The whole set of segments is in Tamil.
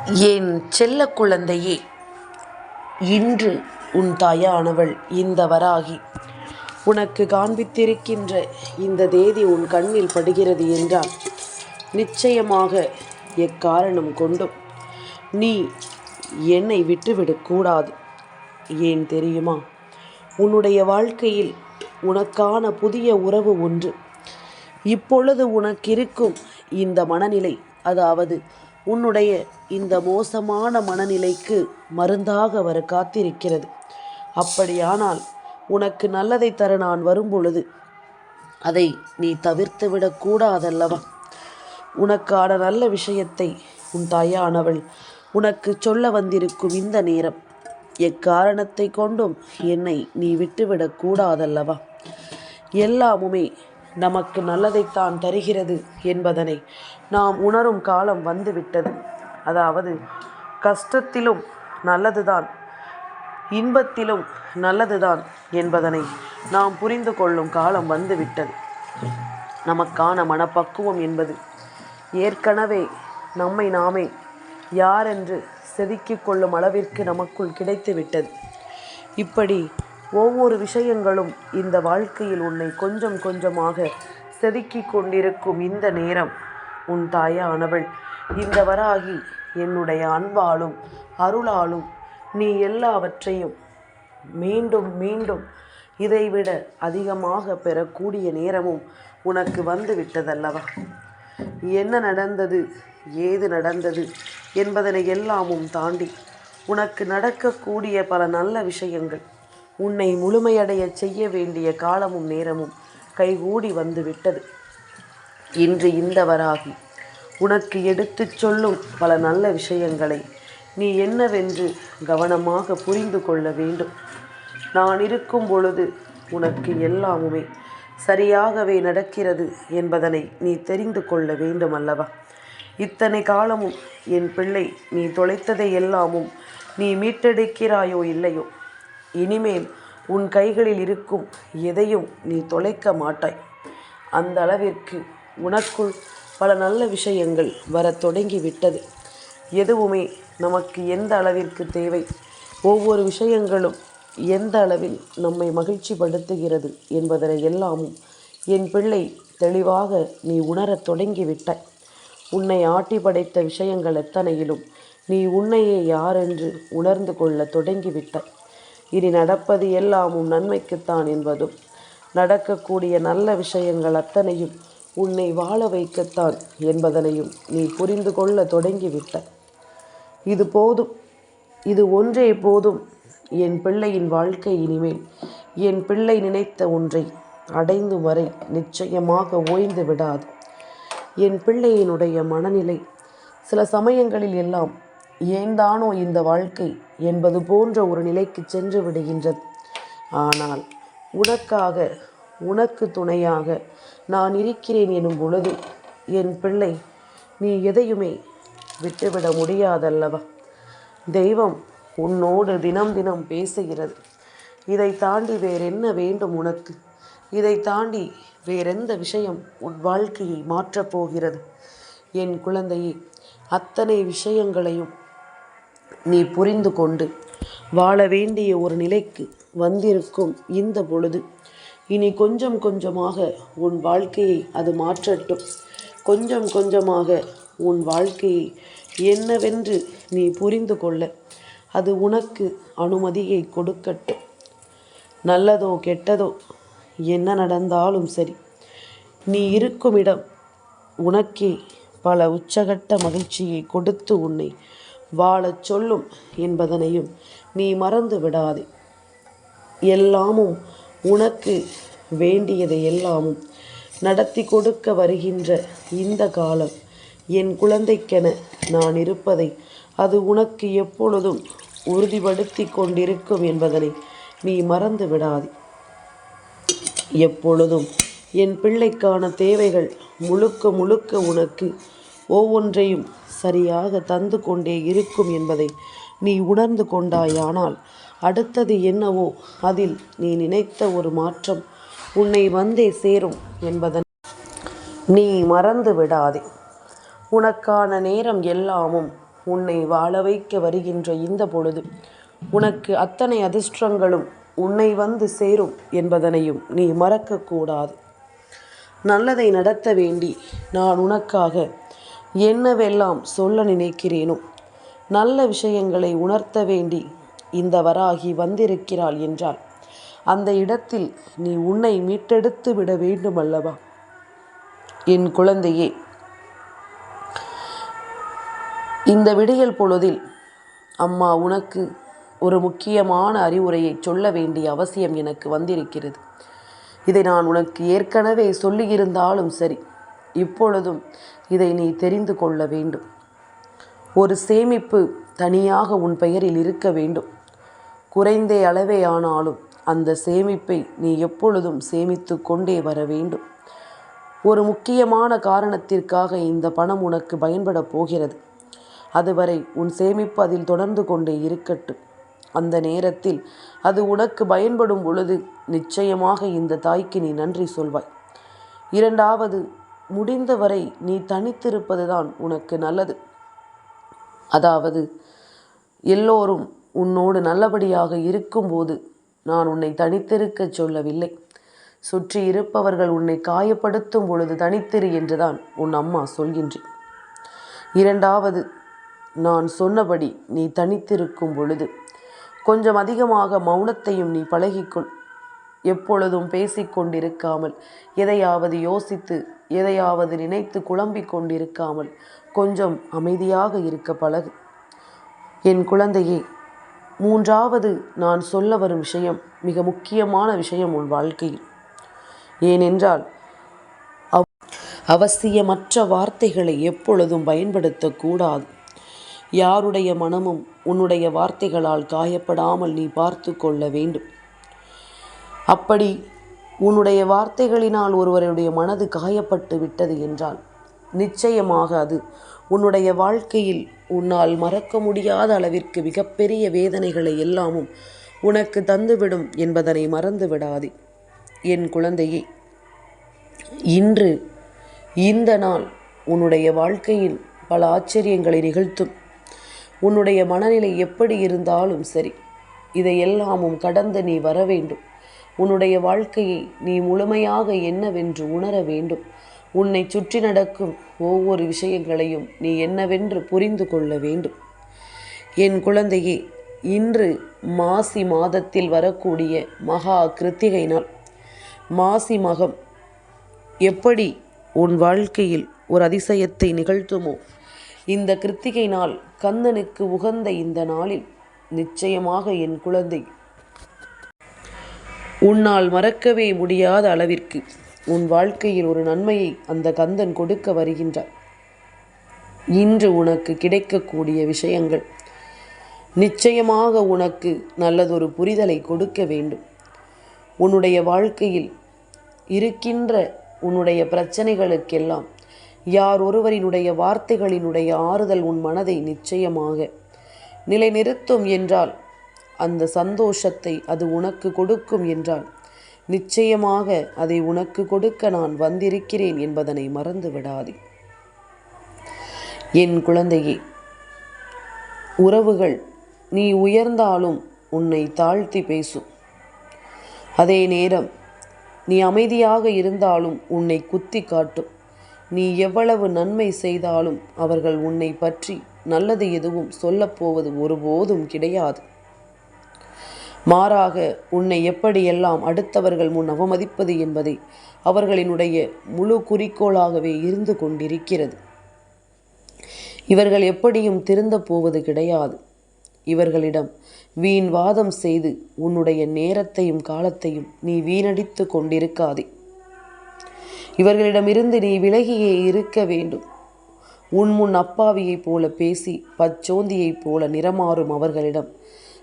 என் செல்ல குழந்தையே, இன்று உன் தாயானவள் இந்த வராகி உனக்கு காண்பித்திருக்கின்ற இந்த தேதி உன் கண்ணில் படுகிறது என்றால் நிச்சயமாக எக்காரணம் கொண்டும் நீ என்னை விட்டுவிடக்கூடாது. ஏன் தெரியுமா? உன்னுடைய வாழ்க்கையில் உனக்கான புதிய உறவு ஒன்று இப்பொழுது உனக்கிருக்கும் இந்த மனநிலை, அதாவது உன்னுடைய இந்த மோசமான மனநிலைக்கு மருந்தாக வர காத்திருக்கிறது. அப்படியானால் உனக்கு நல்லதை தர நான் வரும்பொழுது அதை நீ தவிர்த்து விடக்கூடாதல்லவா? உனக்கான நல்ல விஷயத்தை உன் தாயானவள் உனக்கு சொல்ல வந்திருக்கும் இந்த நேரம் எக்காரணத்தை கொண்டும் என்னை நீ விட்டுவிடக்கூடாதல்லவா? எல்லாமுமே நமக்கு நல்லதைத்தான் தருகிறது என்பதனை நாம் உணரும் காலம் வந்துவிட்டது. அதாவது கஷ்டத்திலும் நல்லதுதான், இன்பத்திலும் நல்லதுதான் என்பதனை நாம் புரிந்து கொள்ளும் காலம் வந்துவிட்டது. நமக்கான மனப்பக்குவம் என்பது ஏற்கனவே நம்மை நாமே யாரென்று செதுக்கிக் கொள்ளும் அளவிற்கு நமக்குள் கிடைத்து விட்டது. இப்படி ஒவ்வொரு விஷயங்களும் இந்த வாழ்க்கையில் உன்னை கொஞ்சம் கொஞ்சமாக செதுக்கிக் கொண்டிருக்கும் இந்த நேரம் உன் தாயானவள் இந்த வராகி என்னுடைய அன்பாலும் அருளாலும் நீ எல்லாவற்றையும் மீண்டும் மீண்டும் இதைவிட அதிகமாக பெறக்கூடிய நேரமும் உனக்கு வந்து விட்டதல்லவா? என்ன நடந்தது, ஏது நடந்தது என்பதனை எல்லாமும் தாண்டி உனக்கு நடக்கக்கூடிய பல நல்ல விஷயங்கள், உன்னை முழுமையடைய செய்ய வேண்டிய காலமும் நேரமும் கைகூடி வந்து விட்டது. இன்று இந்த வராகி உனக்கு எடுத்துச் சொல்லும் பல நல்ல விஷயங்களை நீ என்னவென்று கவனமாக புரிந்து கொள்ள வேண்டும். நான் இருக்கும் பொழுது உனக்கு எல்லாமுமே சரியாகவே நடக்கிறது என்பதனை நீ தெரிந்து கொள்ள வேண்டும் அல்லவா? இத்தனை காலமும் என் பிள்ளை நீ தொலைத்ததை எல்லாமும் நீ மீட்டெடுக்கிறாயோ இல்லையோ, இனிமேல் உன் கைகளில் இருக்கும் எதையும் நீ தொலைக்க மாட்டாய். அந்த அளவிற்கு உனக்குள் பல நல்ல விஷயங்கள் வர தொடங்கிவிட்டது. எதுவுமே நமக்கு எந்த அளவிற்கு தேவை, ஒவ்வொரு விஷயங்களும் எந்த அளவில் நம்மை மகிழ்ச்சி படுத்துகிறது என்பதனை எல்லாமும் என் பிள்ளை தெளிவாக நீ உணரத் தொடங்கிவிட்டாய். உன்னை ஆட்டி படைத்த விஷயங்கள் எத்தனையிலும் நீ உன்னையே யாரென்று உணர்ந்து கொள்ள தொடங்கிவிட்டாய். இனி நடப்பது எல்லாமும் நன்மைக்குத்தான் என்பதும், நடக்கக்கூடிய நல்ல விஷயங்கள் அத்தனையும் உன்னை வாழ வைக்கத்தான் என்பதனையும் நீ புரிந்து கொள்ள தொடங்கிவிட்டாய். இது போதும், இது ஒன்றே போதும். என் பிள்ளையின் வாழ்க்கை இனிமேல் என் பிள்ளை நினைத்த ஒன்றை அடைந்தும் வரை நிச்சயமாக ஓய்ந்து விடாது. என் பிள்ளையினுடைய மனநிலை சில சமயங்களில் எல்லாம் ஏன்தானோ இந்த வாழ்க்கை என்பது போன்ற ஒரு நிலைக்கு சென்று விடுகின்றது. ஆனால் உனக்காக, உனக்கு துணையாக நான் இருக்கிறேன் எனும் பொழுது என் பிள்ளை நீ எதையுமே விட்டுவிட முடியாதல்லவா? தெய்வம் உன்னோடு தினம் தினம் பேசுகிறது. இதை தாண்டி வேறென்ன வேண்டும் உனக்கு? இதை தாண்டி வேறெந்த விஷயம் உன் வாழ்க்கையை மாற்றப் போகிறது? என் குழந்தையே, அத்தனை விஷயங்களையும் நீ புரிந்து கொண்டு வாழ வேண்டிய ஒரு நிலைக்கு வந்திருக்கும் இந்த பொழுது இனி கொஞ்சம் கொஞ்சமாக உன் வாழ்க்கையை அது மாற்றட்டும். கொஞ்சம் கொஞ்சமாக உன் வாழ்க்கையை என்னவென்று நீ புரிந்து கொள்ள அது உனக்கு அனுமதியை கொடுக்கட்டும். நல்லதோ கெட்டதோ என்ன நடந்தாலும் சரி, நீ இருக்கும் இடம் உனக்கே பல உச்சகட்ட மகிழ்ச்சியை கொடுத்து உன்னை வாழச் சொல்லும் என்பதனையும் நீ மறந்து விடாதே. எல்லாமும் உனக்கு வேண்டியதை எல்லாமும் நடத்தி கொடுக்க வருகின்ற இந்த காலம் என் குழந்தைக்கென நான் இருப்பதை அது உனக்கு எப்பொழுதும் உறுதிப்படுத்தி கொண்டிருக்கும் என்பதனை நீ மறந்து விடாதே. எப்பொழுதும் என் பிள்ளைக்கான தேவைகள் முழுக்க முழுக்க உனக்கு ஒவ்வொன்றையும் சரியாக தந்து கொண்டே இருக்கும் என்பதை நீ உணர்ந்து கொண்டாயானால் அடுத்தது என்னவோ அதில் நீ நினைத்த ஒரு மாற்றம் உன்னை வந்தே சேரும் என்பதனை நீ மறந்து விடாதே. உனக்கான நேரம் எல்லாமும் உன்னை வாழ வைக்க வருகின்ற இந்த பொழுது உனக்கு அத்தனை அதிர்ஷ்டங்களும் உன்னை வந்து சேரும் என்பதனையும் நீ மறக்கக்கூடாது. நல்லதை நடத்த வேண்டி நான் உனக்காக என்னவெல்லாம் சொல்ல நினைக்கிறேனோ, நல்ல விஷயங்களை உணர்த்த வேண்டி இந்த வராகி வந்திருக்கிறாள் என்றால் அந்த இடத்தில் நீ உன்னை மீட்டெடுத்து விட வேண்டும் அல்லவா? என் குழந்தையே, இந்த விடியல் பொழுதில் அம்மா உனக்கு ஒரு முக்கியமான அறிவுரையை சொல்ல வேண்டிய அவசியம் எனக்கு வந்திருக்கிறது. இதை நான் உனக்கு ஏற்கனவே சொல்லியிருந்தாலும் சரி, இப்பொழுதும் இதை நீ தெரிந்து கொள்ள வேண்டும். ஒரு சேமிப்பு தனியாக உன் பெயரில் இருக்க வேண்டும். குறைந்த அளவே ஆனாலும் அந்த சேமிப்பை நீ எப்பொழுதும் சேமித்து கொண்டே வர வேண்டும். ஒரு முக்கியமான காரணத்திற்காக இந்த பணம் உனக்கு பயன்பட போகிறது. அதுவரை உன் சேமிப்பு அதில் தொடர்ந்து கொண்டே இருக்கட்டும். அந்த நேரத்தில் அது உனக்கு பயன்படும் பொழுது நிச்சயமாக இந்த தாய்க்கு நீ நன்றி சொல்வாய். இரண்டாவது, முடிந்தவரை நீ தனித்திருப்பதுதான் உனக்கு நல்லது. அதாவது எல்லோரும் உன்னோடு நல்லபடியாக இருக்கும்போது நான் உன்னை தனித்திருக்க சொல்லவில்லை. சுற்றி இருப்பவர்கள் உன்னை காயப்படுத்தும் பொழுது தனித்திரு என்றுதான் உன் அம்மா சொல்கின்றேன். இரண்டாவது, நான் சொன்னபடி நீ தனித்திருக்கும் பொழுது கொஞ்சம் அதிகமாக மௌனத்தையும் நீ பழகிக்கொள். எப்பொழுதும் பேசிக்கொண்டிருக்காமல், எதையாவது யோசித்து எதையாவது நினைத்து குழம்பிக் கொண்டிருக்காமல் கொஞ்சம் அமைதியாக இருக்க பழகு. என் குழந்தையே, மூன்றாவது நான் சொல்ல வரும் விஷயம் மிக முக்கியமான விஷயம் உன் வாழ்க்கையில். ஏனென்றால் அவசியமற்ற வார்த்தைகளை எப்பொழுதும் பயன்படுத்தக்கூடாது. யாருடைய மனமும் உன்னுடைய வார்த்தைகளால் காயப்படாமல் நீ பார்த்து கொள்ள வேண்டும். அப்படி உன்னுடைய வார்த்தைகளினால் ஒருவருடைய மனது காயப்பட்டு விட்டது என்றால் நிச்சயமாக அது உன்னுடைய வாழ்க்கையில் உன்னால் மறக்க முடியாத அளவிற்கு மிகப்பெரிய வேதனைகளை எல்லாமும் உனக்கு தந்துவிடும் என்பதனை மறந்து விடாதே. என் குழந்தையே, இன்று இந்த நாள் உன்னுடைய வாழ்க்கையில் பல ஆச்சரியங்களை நிகழ்த்தும். உன்னுடைய மனநிலை எப்படி இருந்தாலும் சரி, இதையெல்லாமும் கடந்து நீ வர வேண்டும். உன்னுடைய வாழ்க்கையை நீ முழுமையாக என்னவென்று உணர வேண்டும். உன்னை சுற்றி நடக்கும் ஒவ்வொரு விஷயங்களையும் நீ என்னவென்று புரிந்து கொள்ள வேண்டும். என் குழந்தையே, இன்று மாசி மாதத்தில் வரக்கூடிய மகா கிருத்திகை நாள். மாசி மகம் எப்படி உன் வாழ்க்கையில் ஒரு அதிசயத்தை நிகழ்த்துமோ, இந்த கிருத்திகை நாள் கந்தனுக்கு உகந்த இந்த நாளில் நிச்சயமாக என் குழந்தை உன்னால் மறக்கவே முடியாத அளவிற்கு உன் வாழ்க்கையில் ஒரு நன்மையை அந்த கந்தன் கொடுக்க வருகின்றார். இன்று உனக்கு கிடைக்கக்கூடிய விஷயங்கள் நிச்சயமாக உனக்கு நல்லதொரு புரிதலை கொடுக்க வேண்டும். உன்னுடைய வாழ்க்கையில் இருக்கின்ற உன்னுடைய பிரச்சனைகளுக்கெல்லாம் யார் ஒருவரினுடைய வார்த்தைகளினுடைய ஆறுதல் உன் மனதை நிச்சயமாக நிலைநிறுத்தும் என்றால், அந்த சந்தோஷத்தை அது உனக்கு கொடுக்கும் என்றால், நிச்சயமாக அதை உனக்கு கொடுக்க நான் வந்திருக்கிறேன் என்பதனை மறந்து விடாதே. என் குழந்தையே, உறவுகள் நீ உயர்ந்தாலும் உன்னை தாழ்த்தி பேசும். அதே நேரம் நீ அமைதியாக இருந்தாலும் உன்னை குத்தி காட்டும். நீ எவ்வளவு நன்மை செய்தாலும் அவர்கள் உன்னை பற்றி நல்லது எதுவும் சொல்லப்போவது ஒருபோதும் கிடையாது. மாறாக உன்னை எப்படியெல்லாம் அடுத்தவர்கள் முன் அவமதிப்பது என்பதை அவர்களினுடைய முழு குறிக்கோளாகவே இருந்து கொண்டிருக்கிறது. இவர்கள் எப்படியும் திருந்த போவது கிடையாது. இவர்களிடம் வீண் வாதம் செய்து உன்னுடைய நேரத்தையும் காலத்தையும் நீ வீணடித்து கொண்டிருக்காதே. இவர்களிடமிருந்து நீ விலகியே இருக்க வேண்டும். உன் முன் அப்பாவியைப் போல பேசி பச்சோந்தியைப் போல நிறமாறும் அவர்களிடம்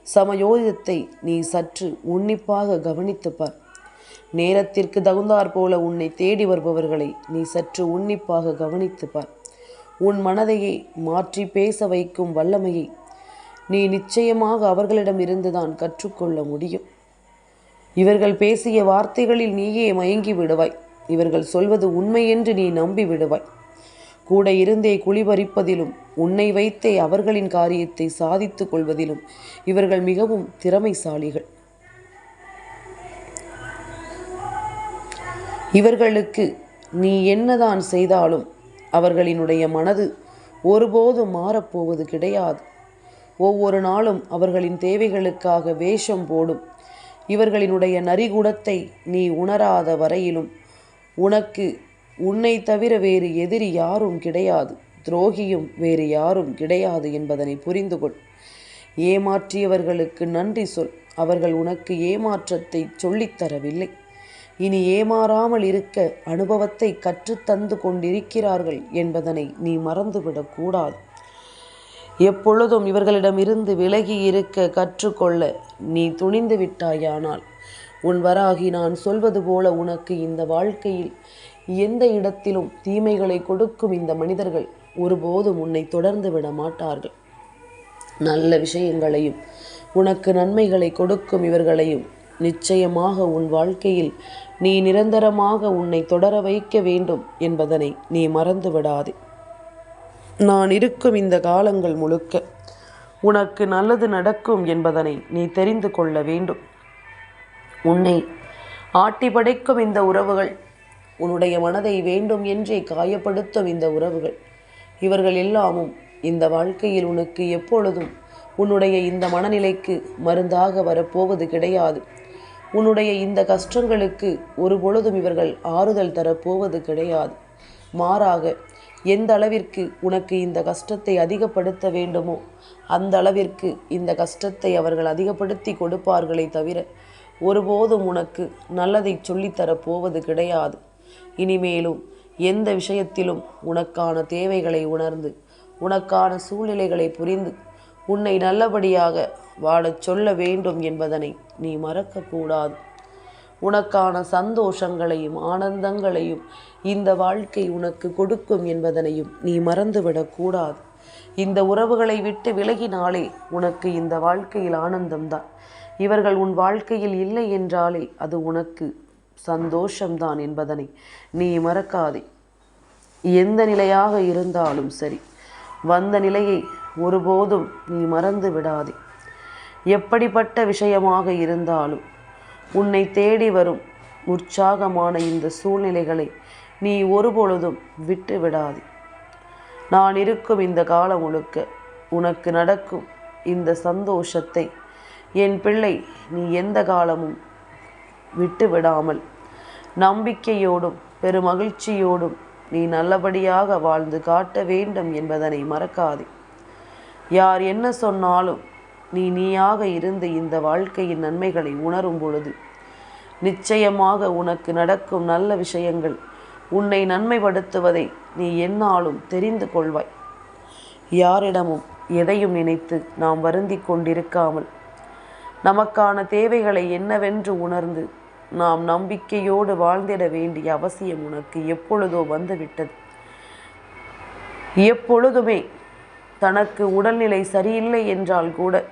சமயோதிதத்தை நீ சற்று உன்னிப்பாக கவனித்துப்பார். நேரத்திற்கு தகுந்தாற் போல உன்னை தேடி வருபவர்களை நீ சற்று உன்னிப்பாக கவனித்துப்பார். உன் மனதையே மாற்றி பேச வைக்கும் வல்லமையை நீ நிச்சயமாக அவர்களிடம் இருந்துதான் கற்றுக்கொள்ள முடியும். இவர்கள் பேசிய வார்த்தைகளில் நீயே மயங்கி விடுவாய். இவர்கள் சொல்வது உண்மை என்று நீ நம்பி விடுவாய். கூட இருந்தே குழிபறிப்பதிலும் உன்னை வைத்தே அவர்களின் காரியத்தை சாதித்து கொள்வதிலும் இவர்கள் மிகவும் திறமைசாலிகள். இவர்களுக்கு நீ என்னதான் செய்தாலும் அவர்களினுடைய மனது ஒருபோதும் மாறப்போவது கிடையாது. ஒவ்வொரு நாளும் அவர்களின் தேவைகளுக்காக வேஷம் போடும் இவர்களினுடைய நரிகுணத்தை நீ உணராத வரையிலும் உனக்கு உன்னை தவிர வேறு எதிரி யாரும் கிடையாது, துரோகியும் வேறு யாரும் கிடையாது என்பதனை புரிந்து கொள். ஏமாற்றியவர்களுக்கு நன்றி சொல். அவர்கள் உனக்கு ஏமாற்றத்தை சொல்லித்தரவில்லை. இனி ஏமாறாமல் இருக்க அனுபவத்தை கற்றுத்தந்து கொண்டிருக்கிறார்கள் என்பதனை நீ மறந்துவிடக்கூடாது. எப்பொழுதும் இவர்களிடமிருந்து விலகி இருக்க கற்றுக்கொள்ள நீ துணிந்து விட்டாயானால் உன் வராகி நான் சொல்வது போல உனக்கு இந்த வாழ்க்கையில் எந்த இடத்திலும் தீமைகளை கொடுக்கும் இந்த மனிதர்கள் ஒருபோதும் உன்னை தொடர்ந்து விட மாட்டார்கள். நல்ல விஷயங்களையும் உனக்கு நன்மைகளை கொடுக்கும் இவர்களையும் நிச்சயமாக உன் வாழ்க்கையில் நீ நிரந்தரமாக உன்னை தொடர வைக்க வேண்டும் என்பதனை நீ மறந்து விடாதே. நான் இருக்கும் இந்த காலங்கள் முழுக்க உனக்கு நல்லது நடக்கும் என்பதனை நீ தெரிந்து கொள்ள வேண்டும். உன்னை ஆட்டி படைக்கும் இந்த உறவுகள், உன்னுடைய மனதை வேண்டும் என்றே காயப்படுத்தும் இந்த உறவுகள், இவர்கள் எல்லாமும் இந்த வாழ்க்கையில் உனக்கு எப்பொழுதும் உன்னுடைய இந்த மனநிலைக்கு மருந்தாக வரப்போவது கிடையாது. உன்னுடைய இந்த கஷ்டங்களுக்கு ஒரு பொழுதும் இவர்கள் ஆறுதல் தரப்போவது கிடையாது. மாறாக எந்த அளவிற்கு உனக்கு இந்த கஷ்டத்தை அதிகப்படுத்த வேண்டுமோ அந்த அளவிற்கு இந்த கஷ்டத்தை அவர்கள் அதிகப்படுத்தி கொடுப்பார்களே தவிர ஒருபோதும் உனக்கு நல்லதை சொல்லித்தரப்போவது கிடையாது. இனிமேலும் எந்த விஷயத்திலும் உனக்கான தேவைகளை உணர்ந்து உனக்கான சூழ்நிலைகளை புரிந்து உன்னை நல்லபடியாக வாழச் சொல்ல வேண்டும் என்பதனை நீ மறக்கக்கூடாது. உனக்கான சந்தோஷங்களையும் ஆனந்தங்களையும் இந்த வாழ்க்கை உனக்கு கொடுக்கும் என்பதனையும் நீ மறந்துவிடக்கூடாது. இந்த உறவுகளை விட்டு விலகினாலே உனக்கு இந்த வாழ்க்கையில் ஆனந்தம்தான். இவர்கள் உன் வாழ்க்கையில் இல்லை என்றாலே அது உனக்கு சந்தோஷம்தான் என்பதனை நீ மறக்காதே. எந்த நிலையாக இருந்தாலும் சரி, வந்த நிலையை ஒருபோதும் நீ மறந்து விடாதே. எப்படிப்பட்ட விஷயமாக இருந்தாலும் உன்னை தேடி வரும் உற்சாகமான இந்த சூழ்நிலைகளை நீ ஒருபொழுதும் விட்டு விடாதே. நான் இருக்கும் இந்த காலம் முழுக்க உனக்கு நடக்கும் இந்த சந்தோஷத்தை என் பிள்ளை நீ எந்த காலமும் விட்டு விடாமல் நம்பிக்கையோடும் பெருமகிழ்ச்சியோடும் நீ நல்லபடியாக வாழ்ந்து காட்ட வேண்டும் என்பதனை மறக்காதே. யார் என்ன சொன்னாலும் நீயாக இருந்து இந்த வாழ்க்கையின் நன்மைகளை உணரும் பொழுது நிச்சயமாக உனக்கு நடக்கும் நல்ல விஷயங்கள் உன்னை நன்மைப்படுத்துவதை நீ எந்நாளும் தெரிந்து கொள்வாய். யாரிடமும் எதையும் நினைத்து நாம் வருந்தி கொண்டிருக்காமல் நமக்கான தேவைகளை என்னவென்று உணர்ந்து நாம் நம்பிக்கையோடு வாழ்ந்திட வேண்டிய அவசியம் உனக்கு எப்பொழுதோ வந்துவிட்டது. எப்பொழுதுமே தனக்கு உடல்நிலை சரியில்லை என்றால் கூட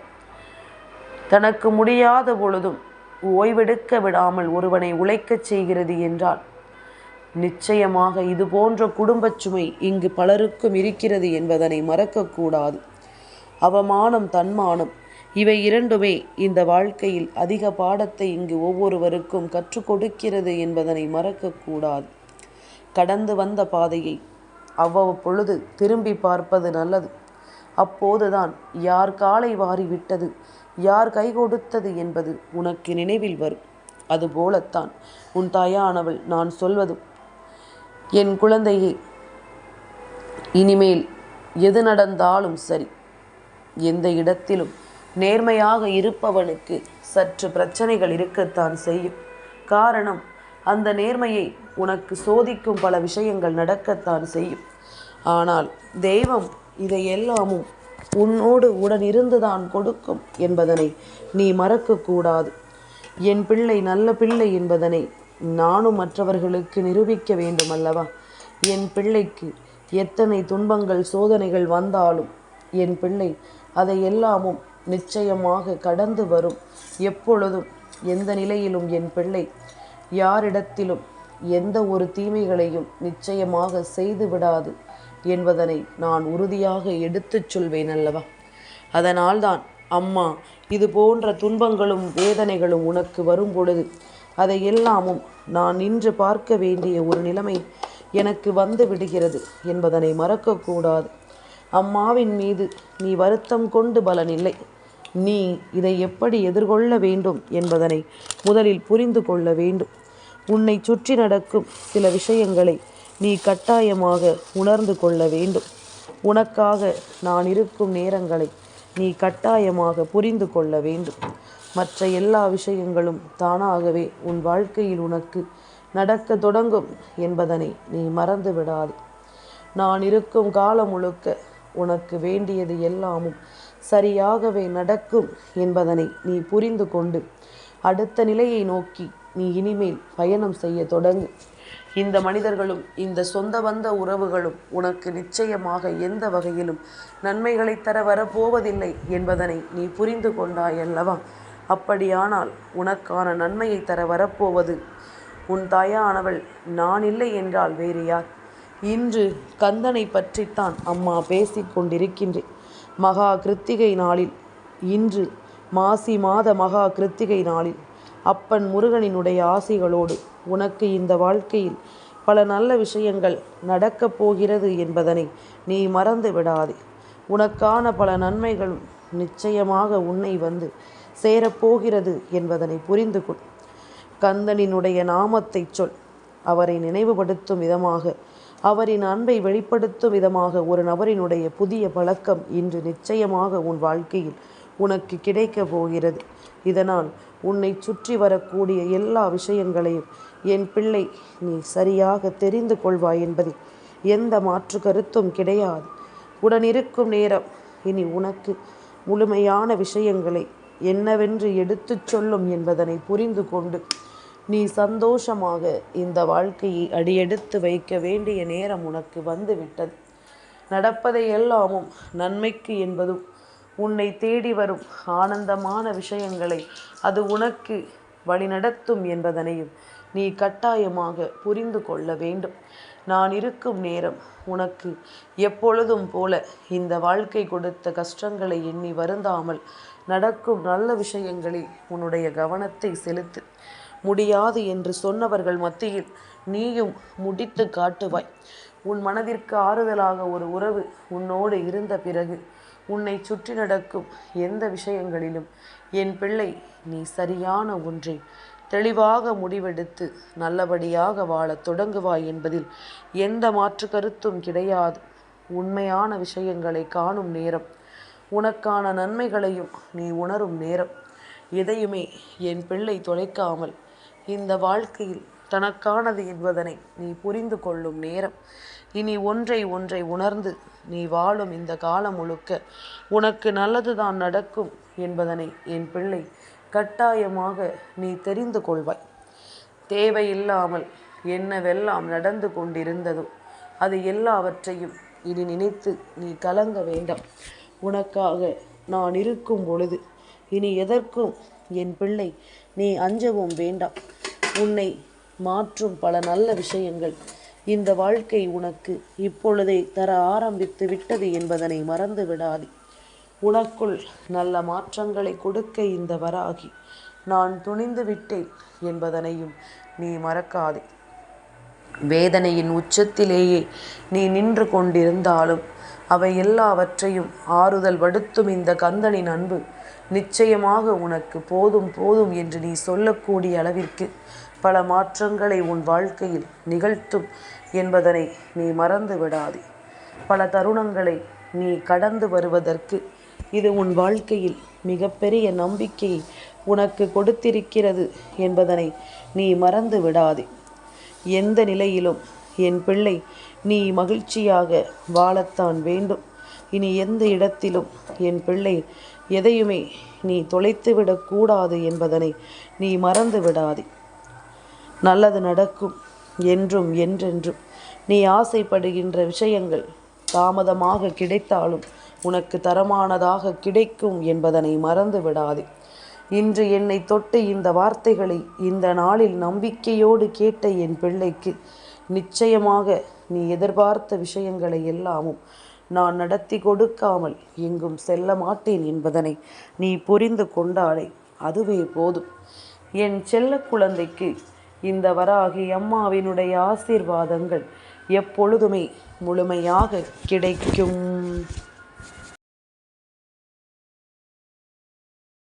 தனக்கு முடியாத பொழுதும் ஓய்வெடுக்க விடாமல் ஒருவனை உழைக்கச் செய்கிறது என்றால் நிச்சயமாக இது போன்ற குடும்பச் சுமை இங்கு பலருக்கும் இருக்கிறது என்பதனை மறக்கக்கூடாது. அவமானம், தன்மானம் இவை இரண்டுமே இந்த வாழ்க்கையில் அதிக பாடத்தை இங்கு ஒவ்வொருவருக்கும் கற்றுக் கொடுக்கிறது என்பதனை மறக்கக்கூடாது. கடந்து வந்த பாதையை அவ்வப்பொழுது திரும்பி பார்ப்பது நல்லது. அப்போதுதான் யார் காலை வாரி விட்டது, யார் கை கொடுத்தது என்பது உனக்கு நினைவில் வரும். அதுபோலத்தான் உன் தாயானவள் நான் சொல்வதும், என் குழந்தையே, இனிமேல் எது நடந்தாலும் சரி, எந்த இடத்திலும் நேர்மையாக இருப்பவனுக்கு சற்று பிரச்சனைகள் இருக்கத்தான் செய்யும். காரணம், அந்த நேர்மையை உனக்கு சோதிக்கும் பல விஷயங்கள் நடக்கத்தான் செய்யும். ஆனால் தெய்வம் இதையெல்லாமும் உன்னோடு உடன் இருந்துதான் கொடுக்கும் என்பதனை நீ மறக்கக்கூடாது. என் பிள்ளை நல்ல பிள்ளை என்பதனை நானும் மற்றவர்களுக்கு நிரூபிக்க வேண்டும் அல்லவா? என் பிள்ளைக்கு எத்தனை துன்பங்கள் சோதனைகள் வந்தாலும் என் பிள்ளை அதையெல்லாமும் நிச்சயமாக கடந்து வரும். எப்பொழுதும் எந்த நிலையிலும் என் பிள்ளை யாரிடத்திலும் எந்த ஒரு தீமைகளையும் நிச்சயமாக செய்து விடாது. என்பதனை நான் உறுதியாக எடுத்துச் சொல்வேன் அல்லவா? அதனால்தான் அம்மா, இது போன்ற துன்பங்களும் வேதனைகளும் உனக்கு வரும் பொழுது அதை எல்லாமும் நான் நின்று பார்க்க வேண்டிய ஒரு நிலைமை எனக்கு வந்து விடுகிறது என்பதனை மறக்கக்கூடாது. அம்மாவின் மீது நீ வருத்தம் கொண்டு பலனில்லை. நீ இதை எப்படி எதிர்கொள்ள வேண்டும் என்பதனை முதலில் புரிந்து கொள்ள வேண்டும். உன்னை சுற்றி நடக்கும் சில விஷயங்களை நீ கட்டாயமாக உணர்ந்து கொள்ள வேண்டும். உனக்காக நான் இருக்கும் நேரங்களை நீ கட்டாயமாக புரிந்து கொள்ள வேண்டும். மற்ற எல்லா விஷயங்களும் தானாகவே உன் வாழ்க்கையில் உனக்கு நடக்க தொடங்கும் என்பதனை நீ மறந்து விடாதே. நான் இருக்கும் காலம் முழுக்க உனக்கு வேண்டியது எல்லாமும் சரியாகவே நடக்கும் என்பதனை நீ புரிந்து கொண்டு அடுத்த நிலையை நோக்கி நீ இனிமேல் பயணம் செய்ய தொடங்கு. இந்த மனிதர்களும் இந்த சொந்த பந்த உறவுகளும் உனக்கு நிச்சயமாக எந்த வகையிலும் நன்மைகளை தர வரப்போவதில்லை என்பதனை நீ புரிந்து கொண்டாய் அல்லவா? அப்படியானால் உனக்கான நன்மையை தர வரப்போவது உன் தாயானவள் நான் இல்லை என்றால் வேறு யார்? இன்று கந்தனை பற்றித்தான் அம்மா பேசிக் கொண்டிருக்கின்றேன். மகா கிருத்திகை நாளில், இன்று மாசி மாத மகா கிருத்திகை நாளில் அப்பன் முருகனினுடைய ஆசிகளோடு உனக்கு இந்த வாழ்க்கையில் பல நல்ல விஷயங்கள் நடக்கப் போகிறது என்பதனை நீ மறந்து விடாதே. உனக்கான பல நன்மைகளும் நிச்சயமாக உன்னை வந்து சேரப்போகிறது என்பதனை புரிந்து கொள். கந்தனினுடைய நாமத்தை சொல். அவரை நினைவுபடுத்தும் விதமாக, அவரின் அன்பை வெளிப்படுத்தும் விதமாக ஒரு நபரினுடைய புதிய பழக்கம் இன்று நிச்சயமாக உன் வாழ்க்கையில் உனக்கு கிடைக்கப் போகிறது. இதனால் உன்னை சுற்றி வரக்கூடிய எல்லா விஷயங்களையும் என் பிள்ளை நீ சரியாக தெரிந்து கொள்வாய் என்பதில் எந்த மாற்று கருத்தும் கிடையாது. உடனிருக்கும் நேரம் இனி உனக்கு முழுமையான விஷயங்களை என்னவென்று எடுத்துச் சொல்லும் என்பதனை புரிந்து கொண்டு நீ சந்தோஷமாக இந்த வாழ்க்கையை அடியெடுத்து வைக்க வேண்டிய நேரம் உனக்கு வந்துவிட்டது. நடப்பதை எல்லாமும் நன்மைக்கு என்பதும் உன்னை தேடி வரும் ஆனந்தமான விஷயங்களை அது உனக்கு வழிநடத்தும் என்பதனையும் நீ கட்டாயமாக புரிந்து கொள்ள வேண்டும். நான் இருக்கும் நேரம் உனக்கு எப்பொழுதும் போல இந்த வாழ்க்கை கொடுத்த கஷ்டங்களை எண்ணி வருந்தாமல் நடக்கும் நல்ல விஷயங்களில் உன்னுடைய கவனத்தை செலுத்து. முடியாது என்று சொன்னவர்கள் மத்தியில் நீயும் முடித்து காட்டுவாய். உன் மனதிற்கு ஆறுதலாக ஒரு உறவு உன்னோடு இருந்த பிறகு உன்னை சுற்றி நடக்கும் எந்த விஷயங்களிலும் என் பிள்ளை நீ சரியான ஒன்றை தெளிவாக முடிவெடுத்து நல்லபடியாக வாழத் தொடங்குவாய் என்பதில் எந்த மாற்று கருத்தும் கிடையாது. உண்மையான விஷயங்களை காணும் நேரம், உனக்கான நன்மைகளையும் நீ உணரும் நேரம். எதையுமே என் பிள்ளை தொலைக்காமல் இந்த வாழ்க்கையில் தனக்கானது என்பதனை நீ புரிந்து கொள்ளும் நேரம். இனி ஒன்றை உணர்ந்து நீ வாழும் இந்த காலம் முழுக்க உனக்கு நல்லதுதான் நடக்கும் என்பதனை என் பிள்ளை கட்டாயமாக நீ தெரிந்து கொள்வாய். தேவையில்லாமல் என்னவெல்லாம் நடந்து கொண்டிருந்ததோ அது எல்லாவற்றையும் இனி நினைத்து நீ கலங்க வேண்டாம். உனக்காக நான் இருக்கும் பொழுது இனி எதற்கும் என் பிள்ளை நீ அஞ்சவும் வேண்டாம். உன்னை மாற்றும் பல நல்ல விஷயங்கள் இந்த வாழ்க்கை உனக்கு இப்பொழுதே தர ஆரம்பித்து விட்டது என்பதனை மறந்து விடாதே. உனக்குள் நல்ல மாற்றங்களை கொடுக்க இந்த வராகி நான் துணிந்து விட்டேன் என்பதனையும் நீ மறக்காதே. வேதனையின் உச்சத்திலேயே நீ நின்று கொண்டிருந்தாலும் அவை எல்லாவற்றையும் ஆறுதல் படுத்தும் இந்த கந்தனின் அன்பு நிச்சயமாக உனக்கு போதும் போதும் என்று நீ சொல்லக்கூடிய அளவிற்கு பல மாற்றங்களை உன் வாழ்க்கையில் நிகழ்த்தும் என்பதனை நீ மறந்து விடாதே. பல தருணங்களை நீ கடந்து வருவதற்கு இது உன் வாழ்க்கையில் மிகப்பெரிய நம்பிக்கையை உனக்கு கொடுத்திருக்கிறது என்பதனை நீ மறந்து விடாதே. எந்த நிலையிலும் என் பிள்ளை நீ மகிழ்ச்சியாக வாழத்தான் வேண்டும். இனி எந்த இடத்திலும் என் பிள்ளை எதையுமே நீ தொலைத்துவிடக்கூடாது என்பதனை நீ மறந்து விடாதே. நல்லது நடக்கும் என்றும் என்றென்றும். நீ ஆசைப்படுகின்ற விஷயங்கள் தாமதமாக கிடைத்தாலும் உனக்கு தரமானதாக கிடைக்கும் என்பதனை மறந்து விடாதே. இன்று என்னை தொட்டு இந்த வார்த்தைகளை இந்த நாளில் நம்பிக்கையோடு கேட்ட என் பிள்ளைக்கு நிச்சயமாக நீ எதிர்பார்த்த விஷயங்களை எல்லாமும் நான் நடத்தி கொடுக்காமல் எங்கும் செல்ல மாட்டேன் என்பதனை நீ புரிந்து கொண்டாலே அதுவே போதும். என் செல்ல குழந்தைக்கு இந்த வராகி அம்மாவினுடைய ஆசீர்வாதங்கள் எப்பொழுதுமே முழுமையாக கிடைக்கும்.